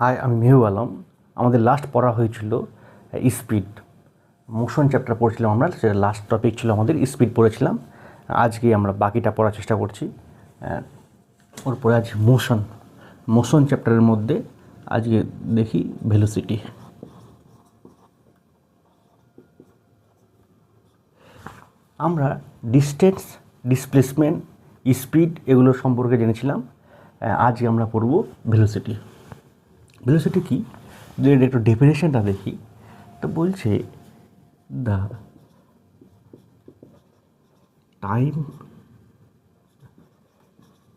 High, আমি মেহু আলম। আমাদের last পড়া হয়েছিল স্পিড মোশন চ্যাপ্টার পড়ছিলাম আমরা, সেটা লাস্ট টপিক ছিল আমাদের স্পিড পড়েছিলাম। আজকে আমরা বাকিটা পড়ার চেষ্টা করছি। ওরপরে আজ মোশন চ্যাপ্টারের মধ্যে আজকে দেখি ভেলোসিটি। আমরা ডিস্টেন্স, ডিসপ্লেসমেন্ট, স্পিড এগুলো সম্পর্কে জেনেছিলাম। আজকে আমরা পড়ব ভেলোসিটি। ভেলোসিটি কি, যদি এটা একটু ডেফিনেশনটা দেখি তো বলছে the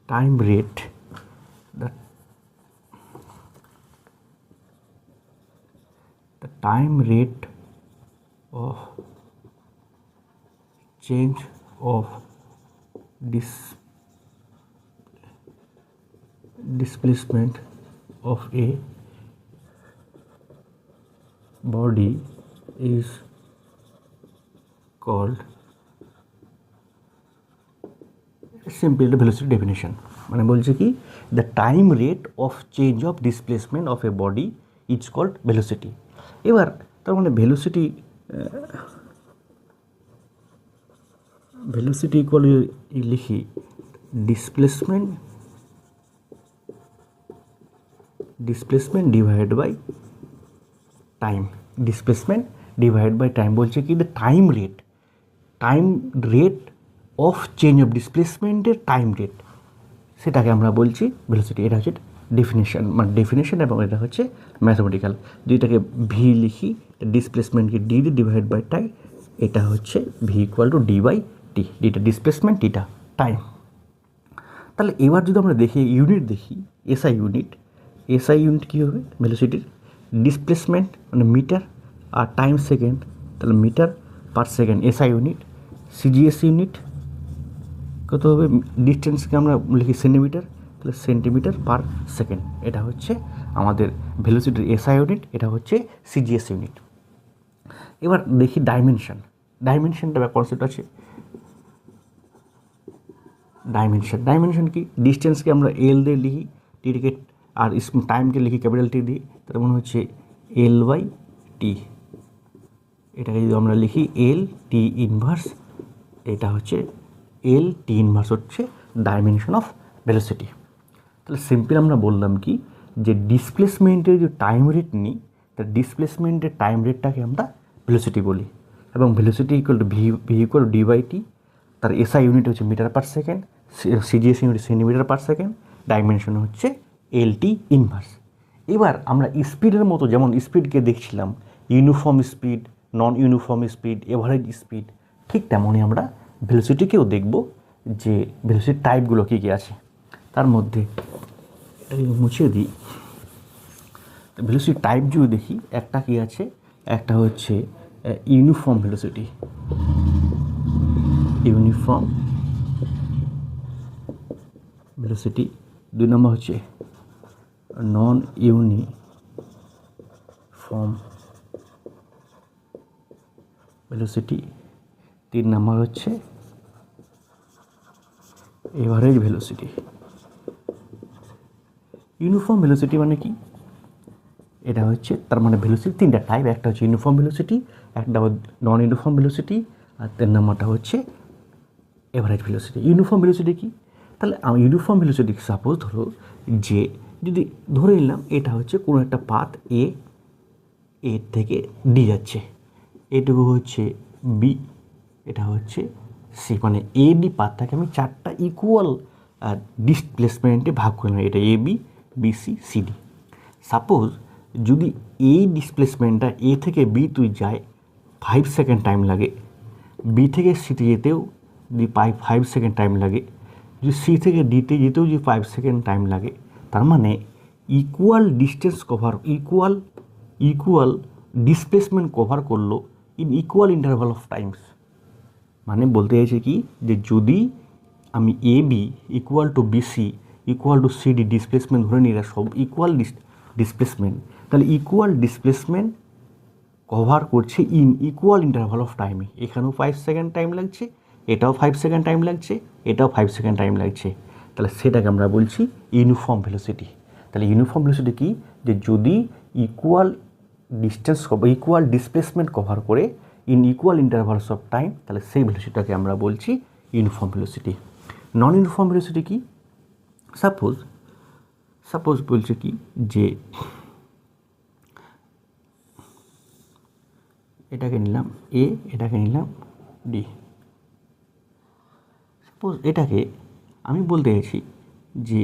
time rate the time rate of change of displacement of a body is called simple velocity definition. মানে বলছে কি, the time rate of change of displacement of a body is called velocity. এবার তার মানে velocity equal লিখি displacement divide by time. Displacement divide by time বলছে কি, the time rate of change of ডিসপ্লেসমেন্টের টাইম রেট, সেটাকে আমরা বলছি ভেলোসিটি। এটা হচ্ছে ডেফিনেশন এবং এটা হচ্ছে ম্যাথমেটিক্যাল। যেটাকে ভি লিখি, ডিসপ্লেসমেন্টকে ডি দিয়ে ডিভাইড বাই টাইম, এটা হচ্ছে V equal to D by T. ডিটা ডিসপ্লেসমেন্ট, টিটা টাইম। তাহলে এবার যদি আমরা দেখি ইউনিট দেখি, এসআই ইউনিট কী হবে ভেলোসিটির? ডিসপ্লেসমেন্ট মানে মিটার আর টাইম সেকেন্ড, তাহলে metre per second SI unit. CGS unit কত হবে? ডিস্টেন্সকে আমরা লিখি সেন্টিমিটার, তাহলে সেন্টিমিটার পার সেকেন্ড। এটা হচ্ছে আমাদের ভেলোসিটির এসআই ইউনিট, এটা হচ্ছে সিজিএস ইউনিট। এবার দেখি ডাইমেনশনটা কনসেপ্ট আছে। ডাইমেনশন কি? ডিস্টেন্সকে আমরা এল দিয়ে লিখি, টিকে আর টাইমকে লিখি ক্যাপিটাল টি দিয়ে, তার মনে হচ্ছে এল বাই টি। এটাকে যদি আমরা লিখি এল টি ইনভার্স, এটা হচ্ছে এল টি ইনভার্স হচ্ছে ডাইমেনশন অফ ভেলোসিটি। তাহলে সিম্পল আমরা বললাম কি, যে ডিসপ্লেসমেন্টের যে টাইম রেট নিই, তার ডিসপ্লেসমেন্টের টাইম রেটটাকে আমরা ভেলোসিটি বলি। এবং velocity equal to V equal to D by T. তার এসআই ইউনিট হচ্ছে metre per second, CGS unit centimetre per second, dimension হচ্ছে এল টি ইনভার্স। এবার আমরা স্পিডের মতো, যেমন স্পিডকে দেখছিলাম ইউনিফর্ম স্পিড, নন ইউনিফর্ম স্পিড, এভারেজ স্পিড, ঠিক তেমনই আমরা ভেলোসিটিকেও দেখব যে ভেলোসিটির টাইপগুলো কী কী আছে। তার মধ্যে মুছিয়ে দিই, ভেলোসিটির টাইপ যদি দেখি, একটা কী আছে, একটা হচ্ছে ইউনিফর্ম ভেলোসিটি, দুই নম্বর হচ্ছে নন ইউনিফর্ম ভেলোসিটি, তিন নম্বর হচ্ছে এভারেজ ভেলোসিটি। ইউনিফর্ম ভেলোসিটি মানে কি? এটা হচ্ছে তার মানে ভেলোসিটি তিনটা টাইপ, একটা হচ্ছে ইউনিফর্ম ভেলোসিটি, একটা নন ইউনিফর্ম ভেলোসিটি, আর তিন নম্বরটা হচ্ছে এভারেজ ভেলোসিটি। ইউনিফর্ম ভেলোসিটি কি? তাহলে ইউনিফর্ম ভেলোসিটি সাপোজ ধরো যে, যদি ধরে নিলাম এটা হচ্ছে কোনো একটা পাথ এ থেকে ডি যাচ্ছে, এটুকু হচ্ছে বি, এটা হচ্ছে সি, মানে এ ডি পাথটাকে আমি চারটা ইকুয়াল ডিসপ্লেসমেন্টে ভাগ করলাম। এটা A B, B C, C D. Suppose যদি এই ডিসপ্লেসমেন্টটা এ থেকে বি তুই যায় 5 সেকেন্ড টাইম লাগে, বি থেকে সিতে যেতেও যদি 5 সেকেন্ড টাইম লাগে, যদি সি থেকে ডিতে যেতেও যদি 5 সেকেন্ড টাইম লাগে, তার মানে equal distance equal displacement cover করলো in equal interval of times. মানে বলতে চাইছে কি, যে যদি আমি A B equal to BC equal to CD displacement ধরে নিই, এরা সব ইকুয়াল ডিসপ্লেসমেন্ট, তাহলে ইকুয়াল ডিসপ্লেসমেন্ট কভার করছে ইন ইকুয়াল ইন্টারভাল অফ টাইমে। এখানেও 5 সেকেন্ড টাইম লাগছে, এটাও 5 সেকেন্ড টাইম লাগছে, এটাও 5 সেকেন্ড টাইম লাগছে, তাহলে সেটাকে আমরা বলছি ইউনিফর্ম ভেলোসিটি। তাহলে ইউনিফর্ম ভেলোসিটি কি, যে যদি equal distance equal displacement cover করে in equal intervals of time, তাহলে সেই ভেলোসিটিটাকে আমরা বলছি uniform velocity. Non uniform velocity কি, সাপোজ বলছে কি যে এটাকে নিলাম এ, এটাকে নিলাম ডি। সাপোজ এটাকে আমি বলতে চাইছি যে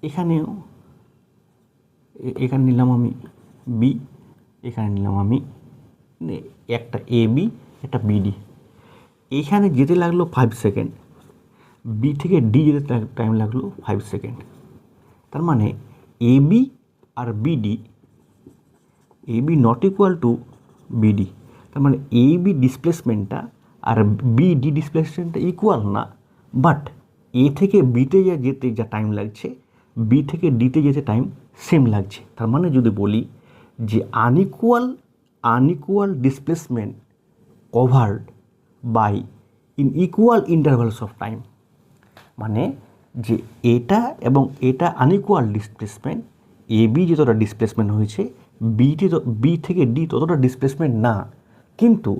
এখানেও এখানে নিলাম আমি বি, এখানে নিলাম আমি একটা এ বি, একটা বিডি। এখানে যেতে লাগলো 5 সেকেন্ড, বি থেকে ডি যেতে টাইম লাগলো 5 সেকেন্ড। তার মানে এ বি আর BD, A B not equal to BD. তার মানে এ বি ডিসপ্লেসমেন্টটা আর বিডি ডিসপ্লেসমেন্টটা ইকুয়াল না, বাট এ থেকে বিতে যেতে যা টাইম লাগছে বি থেকে ডিতে যেতে টাইম সেম লাগছে। তার মানে যদি বলি যে unequal displacement covered by in equal intervals of time, মানে যে এটা এবং এটা আনইকুয়াল ডিসপ্লেসমেন্ট, এ বি যতটা ডিসপ্লেসমেন্ট হয়েছে বি থেকে ডি ততটা ডিসপ্লেসমেন্ট না, কিন্তু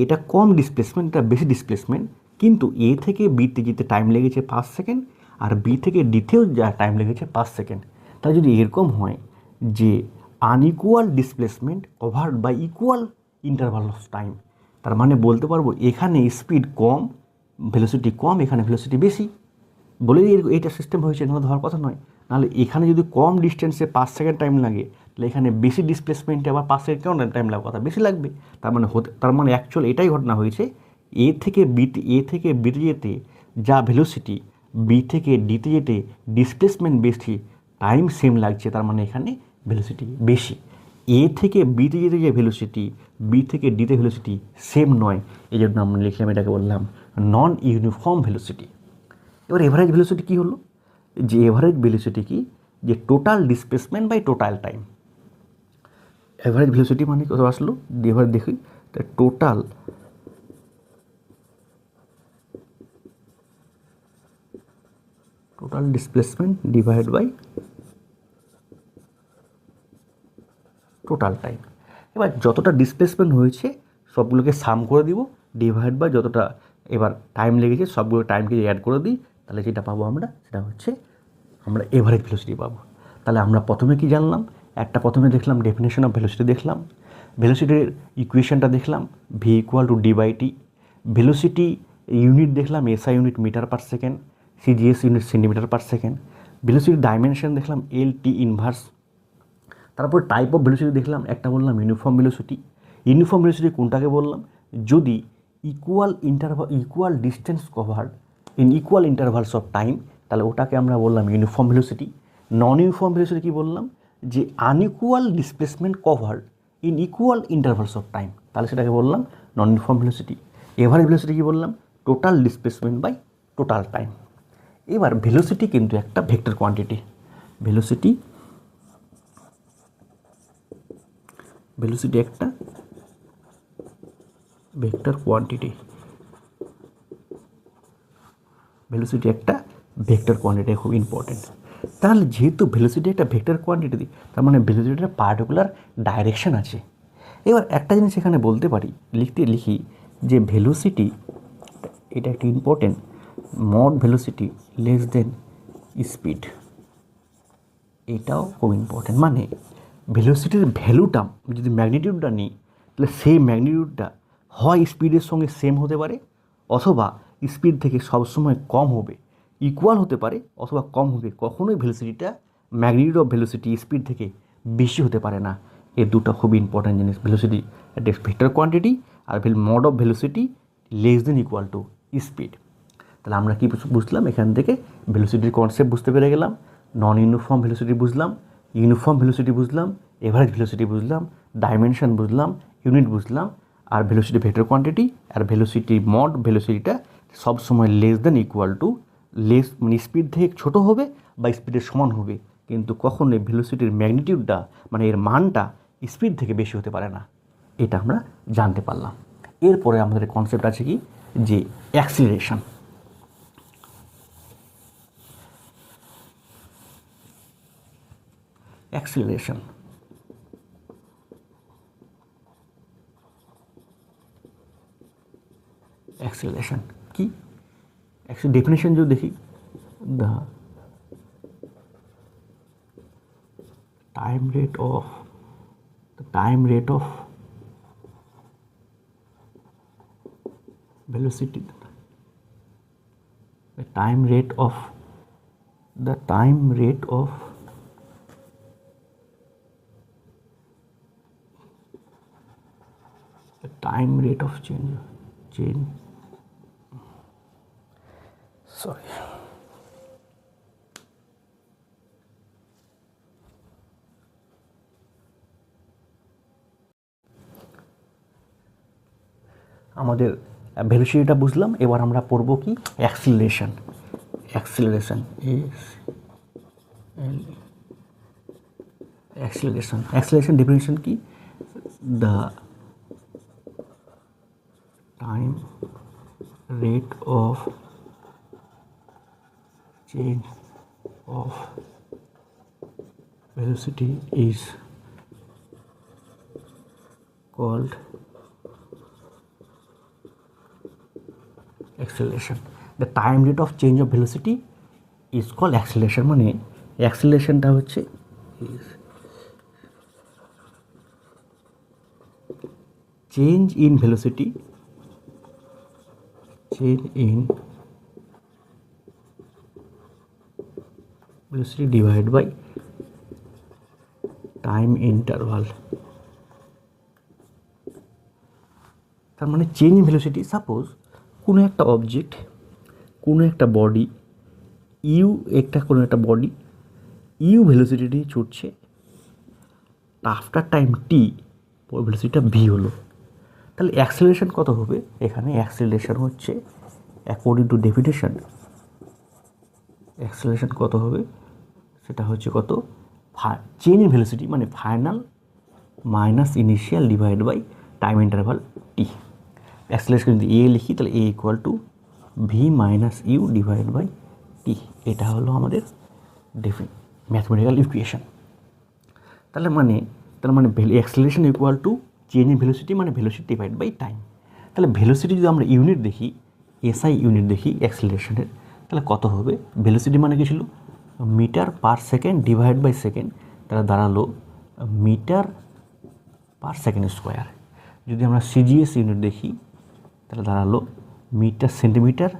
এটা কম ডিসপ্লেসমেন্ট, এটা বেশি ডিসপ্লেসমেন্ট, কিন্তু এ থেকে বিতে যেতে টাইম লেগেছে 5 সেকেন্ড আর বি থেকে ডিতেও যা টাইম লেগেছে 5 সেকেন্ড। তাই যদি এরকম হয় যে unequal displacement covered by equal interval of time, তার মানে বলতে পারবো এখানে স্পিড কম, ভেলোসিটি কম, এখানে ভেলোসিটি বেশি, বলেই এইটা সিস্টেম হয়েছে, না ধরার কথা নয়। নাহলে এখানে যদি কম ডিস্টেন্সে 5 সেকেন্ড টাইম লাগে, তাহলে এখানে বেশি ডিসপ্লেসমেন্টে আবার 5 সেকেন্ড কেন টাইম লাগবে, কথা বেশি লাগবে। তার মানে অ্যাকচুয়াল এটাই ঘটনা হয়েছে, এ থেকে বিতে যেতে যা ভেলোসিটি বি থেকে ডিতে যেতে ডিসপ্লেসমেন্ট বেশি, টাইম সেম লাগছে, তার মানে এখানে ভেলোসিটি বেশি। এ থেকে বিতে যেতে যে ভেলোসিটি বি থেকে ডিতে ভেলোসিটি সেম নয়, এই জন্য আমরা লিখলাম এটাকে বললাম নন ইউনিফর্ম ভেলোসিটি। এবার এভারেজ ভেলোসিটি কী হলো, যে এভারেজ ভেলোসিটি কি, যে total displacement by total time. Average velocity মানে কত আসলো, এবার দেখি total displacement divide by total time. এবার যতটা ডিসপ্লেসমেন্ট হয়েছে সবগুলোকে সাম করে দিব, ডিভাইড বাই যতটা এবার টাইম লেগেছে সবগুলো টাইমকে অ্যাড করে দিই, তাহলে যেটা পাবো আমরা সেটা হচ্ছে আমরা এভারেজ ভেলোসিটি পাবো। তাহলে আমরা প্রথমে কি জানলাম, প্রথমে দেখলাম ডেফিনেশন অফ ভেলোসিটি, দেখলাম ভেলোসিটির ইকুয়েশনটা, দেখলাম V equal to D by T. Velocity unit দেখলাম SI unit metre per second, CGS unit centimetre per second. ভেলোসিটির ডাইমেনশন দেখলাম এল টি ইনভার্স। তারপর টাইপ অফ ভেলোসিটি দেখলাম, একটা বললাম ইউনিফর্ম ভেলোসিটি। ইউনিফর্ম ভেলোসিটি কোনটাকে বললাম, যদি equal distance covered in equal intervals of time, তাহলে ওটাকে আমরা বললাম uniform velocity. Non uniform velocity কী বললাম, যে unequal displacement covered in equal intervals of time, তাহলে সেটাকে বললাম non uniform velocity. Average velocity কী বললাম, total displacement by total time. এবার ভেলোসিটি কিন্তু একটা ভেক্টর কোয়ান্টিটি, ভেলোসিটি একটা ভেক্টর কোয়ান্টিটি, ভেলোসিটি একটা ভেক্টর কোয়ান্টিটি, খুব ইম্পর্টেন্ট। তাহলে যেহেতু ভেলোসিটি একটা ভেক্টর কোয়ান্টিটি, তার মানে ভেলোসিটির পার্টিকুলার ডাইরেকশন আছে। এবার একটা জিনিস এখানে বলতে পারি, লিখি যে ভেলোসিটি, এটা একটা ইম্পর্টেন্ট, মড ভেলোসিটি লেস দেন স্পিড, এটাও খুব ইম্পর্টেন্ট। মানে ভেলোসিটির ভ্যালুটা যদি ম্যাগনিটিউডটা নিই, তাহলে সেই ম্যাগনিটিউডটা হয় স্পিডের সঙ্গে সেম হতে পারে, অথবা স্পিড থেকে সবসময় কম হবে, ইকুয়াল হতে পারে অথবা কম হবে। কখনোই ভেলোসিটিটা ম্যাগনিটিউড অফ ভেলোসিটি স্পিড থেকে বেশি হতে পারে না। এই দুটো খুবই ইম্পর্ট্যান্ট জিনিস, ভেলোসিটি একটা ভেক্টর কোয়ান্টিটি আর mod of velocity less than equal to speed. তাহলে আমরা কি বুঝলাম এখান থেকে, ভেলোসিটির কনসেপ্ট বুঝতে পেরে গেলাম, নন ইউনিফর্ম ভেলোসিটি বুঝলাম, ইউনিফর্ম ভেলোসিটি বুঝলাম, এভারেজ ভেলোসিটি বুঝলাম, ডাইমেনশন বুঝলাম, ইউনিট বুঝলাম, আর ভেলোসিটি ভেক্টর কোয়ান্টিটি, আর ভেলোসিটি মড ভেলোসিটিটা সবসময় লেস দেন ইকুয়াল টু, মানে স্পিড থেকে ছোটো হবে বা স্পিডের সমান হবে, কিন্তু কখনোই ভেলোসিটির ম্যাগনিটিউডটা মানে এর মানটা স্পিড থেকে বেশি হতে পারে না। এটা আমরা জানতে পারলাম। এরপরে আমাদের কনসেপ্ট আছে কি, যে অ্যাক্সিলারেশন। অ্যাক্সিলারেশন। অ্যাক্সিলারেশন কি? ডেফিনেশন যদি দেখি, the time rate of velocity, the time rate of change, sorry, আমাদের ভেলোসিটিটা বুঝলাম, এবার আমরা পড়ব কি অ্যাক্সিলারেশন। অ্যাক্সিলারেশন ডেফিনিশন কি? The time rate of change of velocity is called acceleration. The time rate of change of velocity is called acceleration. মানে অ্যাক্সিলারেশনটা হচ্ছে change in velocity divide by time interval. তার মানে চেঞ্জ ইন ভেলোসিটি, সাপোজ কোনো একটা object, কোনো একটা body কোনো একটা বডি ইউ ভেলোসিটি ছুটছে, আফটার টাইম টি ভেলোসিটিটা ভি হলো, তাহলে অ্যাক্সিলারেশন কত হবে? এখানে অ্যাক্সিলারেশন হচ্ছে অ্যাকর্ডিং টু ডেফিনেশন, অ্যাক্সিলারেশন কত হবে? সেটা হচ্ছে কত? চেঞ্জ ইন ভেলোসিটি মানে final minus initial divide by time interval T. Acceleration যদি এ লিখি তাহলে A equal to V minus U divide by T. এটা হলো আমাদের ম্যাথমেটিক্যাল ইকুয়েশন। তাহলে মানে acceleration equal to change in velocity মানে ভেলোসিটি ডিভাইড বাই টাইম। তাহলে ভেলোসিটি যদি আমরা ইউনিট দেখি, এসআই ইউনিট দেখি অ্যাক্সিলারেশনের, তাহলে কত হবে? ভেলোসিটি মানে কি ছিল? Metre per second divide by second, তাহলে দাঁড়ালো মিটার পার সেকেন্ড স্কোয়ার। যদি আমরা সিজিএস ইউনিট দেখি তাহলে দাঁড়ালো metre centimetre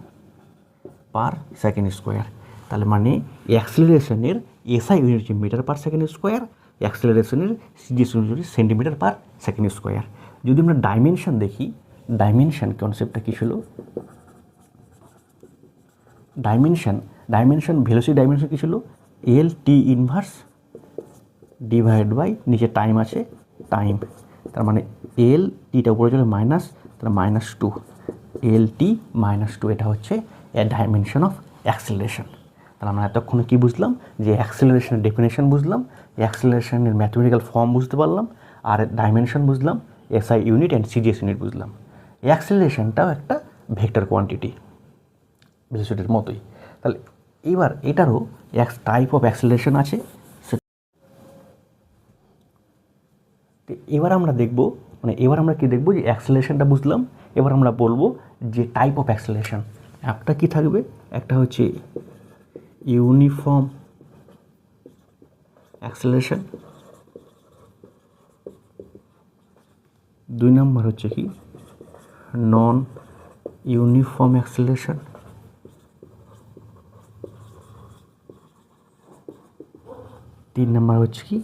per second square. তাহলে মানে অ্যাক্সিলারেশনের এসআই ইউনিট হচ্ছে মিটার পার সেকেন্ড স্কোয়ার, অ্যাক্সিলারেশনের সিজিএস ইউনিট হচ্ছে সেন্টিমিটার পার সেকেন্ড স্কোয়ার। যদি আমরা ডাইমেনশন দেখি, ডাইমেনশন কনসেপ্টটা কী ছিল? ডাইমেনশন ভেলোসিটি ডাইমেনশন কী ছিল? এল টি ইনভার্স ডিভাইড বাই নিচে টাইম আছে টাইম, তার মানে এল টিটা উপরে চলে মাইনাস, তাহলে -2 এল টি -2, এটা হচ্ছে এ ডাইমেনশন অফ অ্যাক্সিলারেশন। তাহলে আমরা এতক্ষণে কী বুঝলাম? যে অ্যাক্সিলারেশনের ডেফিনেশন বুঝলাম, অ্যাক্সিলারেশনের ম্যাথমেটিক্যাল ফর্ম বুঝতে পারলাম, আর ডাইমেনশন বুঝলাম, SI unit and CGS unit বুঝলাম। অ্যাক্সিলারেশনটাও একটা ভেক্টর কোয়ান্টিটি ভেলোসিটির মতোই। তাহলে এবার এটারও এক টাইপ অফ অ্যাক্সিলারেশন আছে। এবার আমরা দেখব, এবার আমরা কি দেখব? যে অ্যাক্সিলারেশনটা বুঝলাম, এবার আমরা বলবো যে টাইপ অফ অ্যাক্সিলারেশন। একটা কি থাকবে? একটা হচ্ছে ইউনিফর্ম অ্যাক্সিলারেশন, 2 নম্বর হচ্ছে কি নন ইউনিফর্ম অ্যাক্সিলারেশন, 3 নম্বর হচ্ছে কি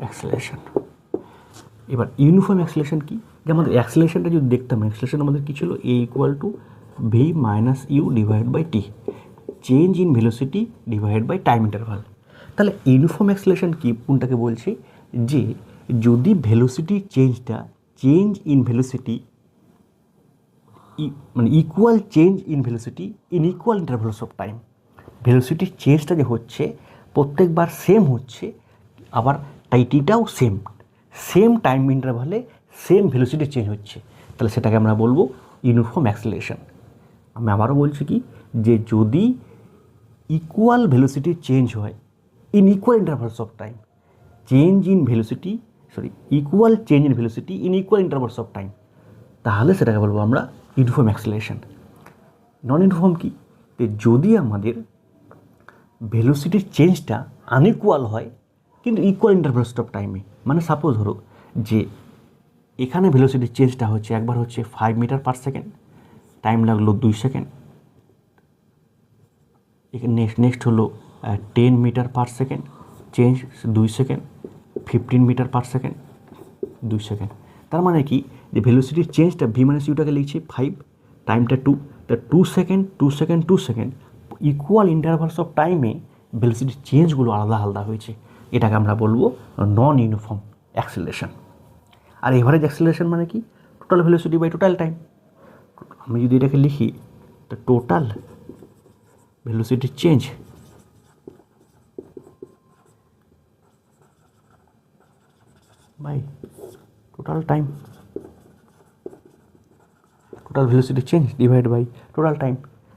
অ্যাক্সিলারেশন। এবার ইউনিফর্ম অ্যাক্সিলারেশন কি? যে আমাদের অ্যাক্সিলারেশনটা যদি দেখতাম, অ্যাক্সিলারেশন আমাদের কী ছিল? A equal to V minus U divide by T, change in velocity divide by time interval. তাহলে ইউনিফর্ম অ্যাক্সিলারেশন কি? কোনটাকে বলছি? যে যদি ভেলোসিটি চেঞ্জটা চেঞ্জ ইন ভেলোসিটি মানে equal change in velocity in equal intervals of time, ভেলোসিটির চেঞ্জটা যে হচ্ছে প্রত্যেকবার সেম হচ্ছে, আবার টিটাও সেম টাইম ইন্টারভালে সেম ভেলোসিটি চেঞ্জ হচ্ছে, তাহলে সেটাকে আমরা বলবো ইউনিফর্ম অ্যাক্সিলারেশন। আমি আবারও বলছি কি, যে যদি ইকুয়াল ভেলোসিটি চেঞ্জ হয় in equal intervals of time, change in velocity equal change in velocity in equal intervals of time, তাহলে সেটাকে বলবো আমরা ইউনিফর্ম অ্যাক্সিলারেশন। নন ইউনিফর্ম কি, যে যদি আমাদের ভেলোসিটির চেঞ্জটা আনইকুয়াল হয় কিন্তু ইকুয়াল ইন্টারভালস অফ টাইমে, মানে সাপোজ ধরো যে এখানে ভেলোসিটির চেঞ্জটা হচ্ছে একবার হচ্ছে 5 মিটার পার সেকেন্ড, টাইম লাগলো 2 সেকেন্ড, এখানে নেক্সট হলো 10 metre per second, change 2 second, 15 metre per second 2 second. তার মানে কি, যে ভেলোসিটির চেঞ্জটা ভি মাইনাস ইউটাকে লিখছি 5, টাইমটা 2, তা 2 second 2 second 2 second equal intervals of টাইমে ভেলোসিটির চেঞ্জগুলো আলাদা আলাদা হয়েছে, এটাকে আমরা বলবো নন ইউনিফর্ম অ্যাক্সিলারেশন। আর এভারেজ অ্যাক্সিলারেশন মানে কি, total velocity by total time. আমি যদি এটাকে লিখি, তো total velocity change by total time, total velocity change divide by total time,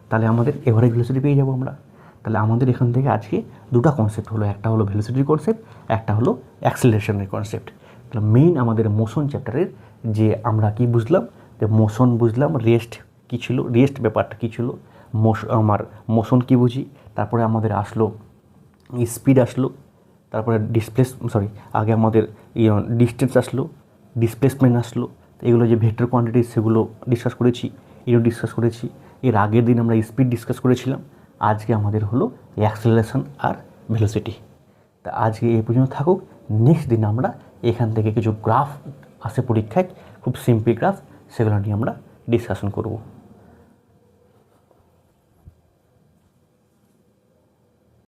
তাহলে আমাদের এভারেজ ভেলোসিটি পেয়ে যাবো আমরা। তাহলে আমাদের এখান থেকে আজকে দুটো কনসেপ্ট হলো, একটা হলো ভেলোসিটির কনসেপ্ট, একটা হলো অ্যাক্সিলারেশনের কনসেপ্ট। তাহলে মেইন আমাদের মোশন চ্যাপ্টারের যে আমরা কি বুঝলাম, যে মোশন বুঝলাম, রেস্ট কী ছিল, রেস্ট ব্যাপারটা কী ছিল, আমার মোশন কী বুঝি, তারপরে আমাদের আসলো স্পিড আসলো, তারপরে আগে আমাদের ডিস্টেন্স আসলো, ডিসপ্লেসমেন্ট আসলো, এগুলো যে ভেক্টর কোয়ান্টিটি সেগুলো ডিসকাস করেছি, এগুলো ডিসকাস করেছি। এর আগের দিন আমরা স্পিড ডিসকাস করেছিলাম, আজকে আমাদের হলো অ্যাক্সেলারেশন আর ভেলোসিটি। তা আজকে এই পর্যন্ত থাকুক, নেক্সট দিন আমরা এখান থেকে কিছু গ্রাফ আসে পরীক্ষায়, খুব সিম্পল গ্রাফ, সেগুলো নিয়ে আমরা ডিসকাশন করব।